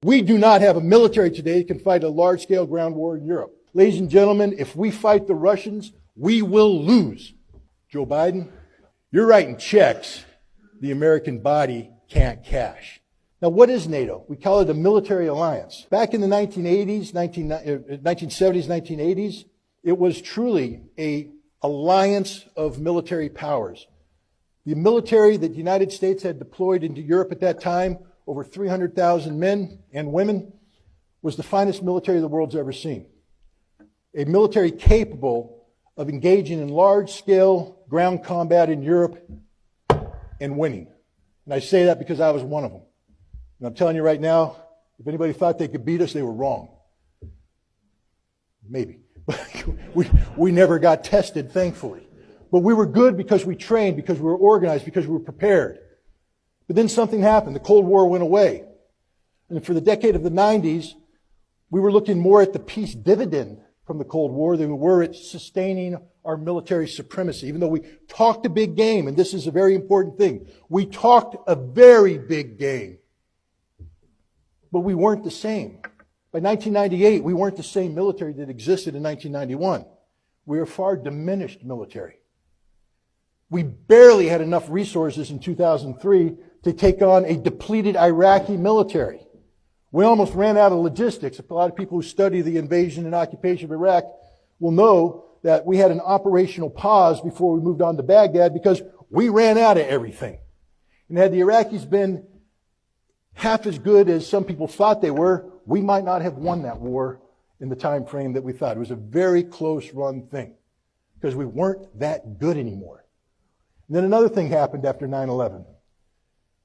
We do not have a military today that can fight a large-scale ground war in Europe. Ladies and gentlemen, if we fight the Russians, we will lose. Joe Biden, you're writing checks the American body can't cash. Now, what is NATO? We call it a military alliance. Back in the 1970s, 1980s, it was truly an alliance of military powers. The military that the United States had deployed into Europe at that time, over 300,000 men and women, was the finest military the world's ever seen. A military capable of engaging in large-scale ground combat in Europe and winning. And I say that because I was one of them. And I'm telling you right now, if anybody thought they could beat us, they were wrong. Maybe. we never got tested, thankfully. But we were good because we trained, because we were organized, because we were prepared. But then something happened. The Cold War went away. And for the decade of the 90s, we were looking more at the peace dividend from the Cold War than we were at sustaining our military supremacy. Even though we talked a big game, and this is a very important thing, we talked a very big game. But we weren't the same. By 1998, we weren't the same military that existed in 1991. We were a far diminished military. We barely had enough resources in 2003 to take on a depleted Iraqi military. We almost ran out of logistics. A lot of people who study the invasion and occupation of Iraq will know that we had an operational pause before we moved on to Baghdad because we ran out of everything. And had the Iraqis been half as good as some people thought they were, we might not have won that war in the time frame that we thought. It was a very close run thing because we weren't that good anymore. And then another thing happened after 9/11.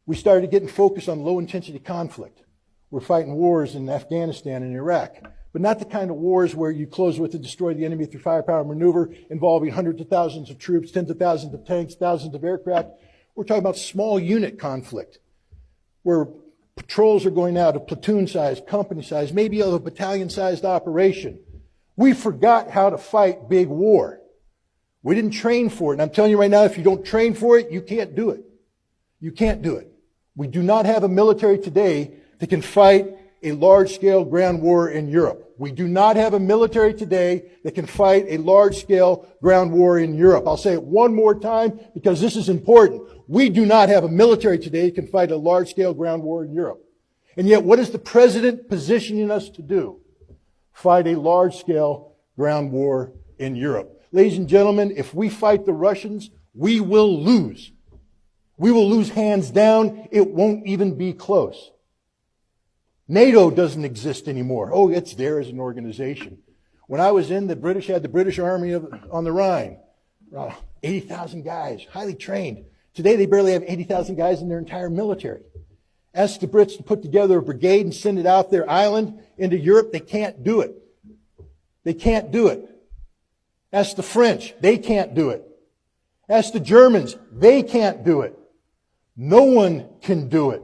We started getting focused on low-intensity conflict. We're fighting wars in Afghanistan and Iraq, but not the kind of wars where you close with to destroy the enemy through firepower maneuver involving hundreds of thousands of troops, tens of thousands of tanks, thousands of aircraft. We're talking about small unit conflict where patrols are going out of platoon size, company size, maybe of a battalion-sized operation. We forgot how to fight big war. We didn't train for it. And I'm telling you right now, if you don't train for it, you can't do it. You can't do it. We do not have a military today that can fight a large-scale ground war in Europe. We do not have a military today that can fight a large-scale ground war in Europe. I'll say it one more time because this is important. We do not have a military today that can fight a large-scale ground war in Europe. And yet, what is the president positioning us to do? Fight a large-scale ground war in Europe. Ladies and gentlemen, if we fight the Russians, we will lose. We will lose hands down. It won't even be close. NATO doesn't exist anymore. Oh, it's there as an organization. When I was in, the British had the British Army on the Rhine. 80,000 guys, highly trained. Today they barely have 80,000 guys in their entire military. Ask the Brits to put together a brigade and send it out their island into Europe. They can't do it. They can't do it. Ask the French. They can't do it. Ask the Germans. They can't do it. No one can do it.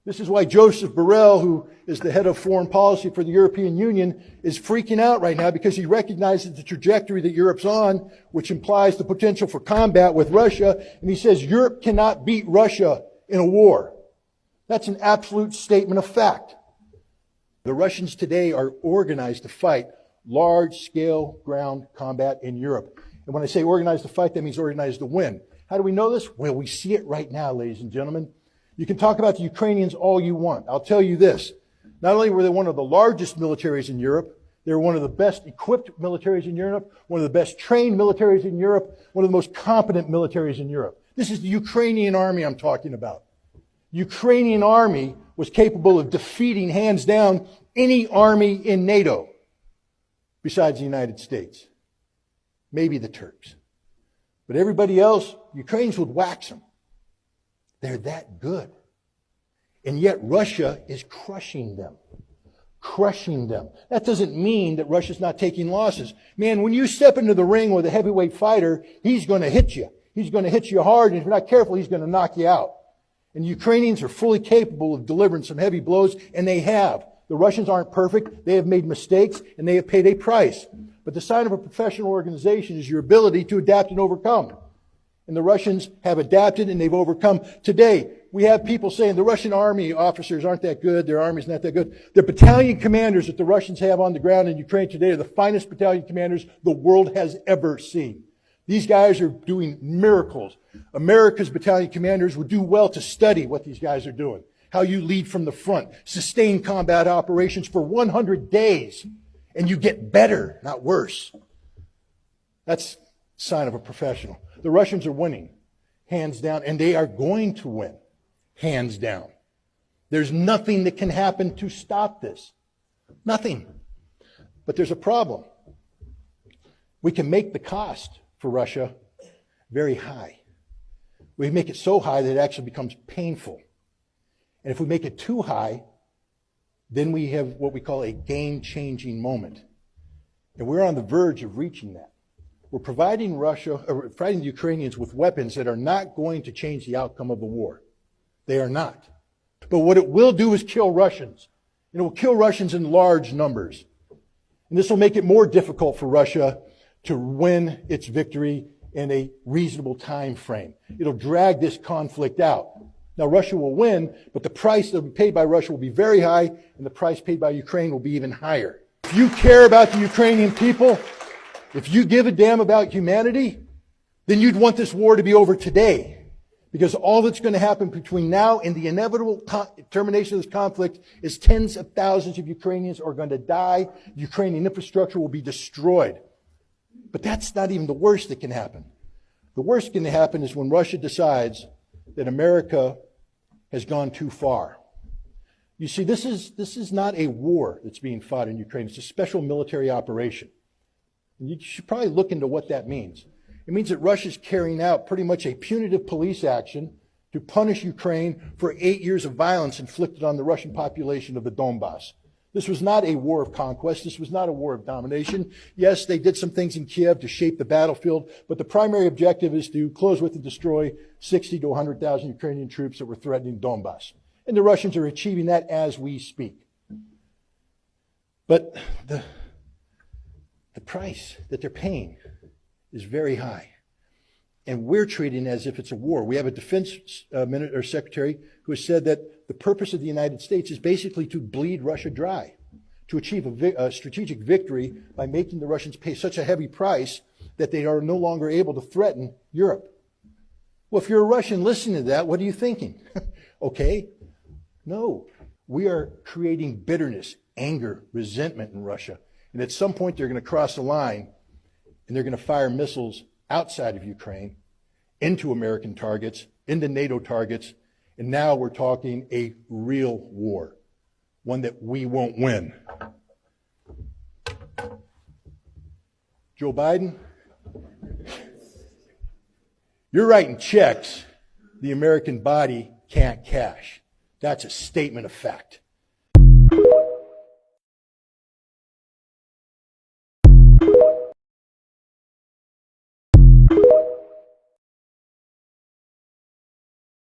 This is why Joseph Borrell, who is the head of foreign policy for the European Union, is freaking out right now because he recognizes the trajectory that Europe's on, which implies the potential for combat with Russia. And he says Europe cannot beat Russia in a war. That's an absolute statement of fact. The Russians today are organized to fight large-scale ground combat in Europe. And when I say organized to fight, that means organized to win. How do we know this? Well, we see it right now, ladies and gentlemen. You can talk about the Ukrainians all you want. I'll tell you this. Not only were they one of the largest militaries in Europe, they were one of the best equipped militaries in Europe, one of the best trained militaries in Europe, one of the most competent militaries in Europe. This is the Ukrainian army I'm talking about. The Ukrainian army was capable of defeating, hands down, any army in NATO besides the United States. Maybe the Turks. But everybody else, Ukrainians would wax them. They're that good. And yet Russia is crushing them. Crushing them. That doesn't mean that Russia's not taking losses. Man, when you step into the ring with a heavyweight fighter, he's going to hit you. He's going to hit you hard, and if you're not careful, he's going to knock you out. And the Ukrainians are fully capable of delivering some heavy blows, and they have. The Russians aren't perfect. They have made mistakes, and they have paid a price. But the sign of a professional organization is your ability to adapt and overcome. And the Russians have adapted and they've overcome. Today, we have people saying the Russian army officers aren't that good, their army's not that good. The battalion commanders that the Russians have on the ground in Ukraine today are the finest battalion commanders the world has ever seen. These guys are doing miracles. America's battalion commanders would do well to study what these guys are doing. How you lead from the front, sustain combat operations for 100 days, and you get better, not worse. That's a sign of a professional. The Russians are winning, hands down, and they are going to win, hands down. There's nothing that can happen to stop this. Nothing. But there's a problem. We can make the cost for Russia very high. We make it so high that it actually becomes painful. And if we make it too high, then we have what we call a game-changing moment. And we're on the verge of reaching that. We're providing the Ukrainians with weapons that are not going to change the outcome of the war. They are not. But what it will do is kill Russians. And it will kill Russians in large numbers. And this will make it more difficult for Russia to win its victory in a reasonable time frame. It'll drag this conflict out. Now, Russia will win, but the price that will be paid by Russia will be very high, and the price paid by Ukraine will be even higher. If you care about the Ukrainian people, if you give a damn about humanity, then you'd want this war to be over today. Because all that's going to happen between now and the inevitable termination of this conflict is tens of thousands of Ukrainians are going to die. Ukrainian infrastructure will be destroyed. But that's not even the worst that can happen. The worst that can happen is when Russia decides that America has gone too far. You see, this is not a war that's being fought in Ukraine. It's a special military operation. And you should probably look into what that means. It means that Russia's carrying out pretty much a punitive police action to punish Ukraine for 8 years of violence inflicted on the Russian population of the Donbass. This was not a war of conquest. This was not a war of domination. Yes, they did some things in Kiev to shape the battlefield, but the primary objective is to close with and destroy 60 to 100,000 Ukrainian troops that were threatening Donbass. And the Russians are achieving that as we speak. But the price that they're paying is very high. And we're treating it as if it's a war. We have a defense secretary who has said that the purpose of the United States is basically to bleed Russia dry, to achieve a strategic victory by making the Russians pay such a heavy price that they are no longer able to threaten Europe. Well, if you're a Russian listening to that, what are you thinking? Okay. No. We are creating bitterness, anger, resentment in Russia. And at some point, they're going to cross the line and they're going to fire missiles outside of Ukraine into American targets, into NATO targets, and now we're talking a real war, one that we won't win. Joe Biden, you're writing checks the American body can't cash. That's a statement of fact.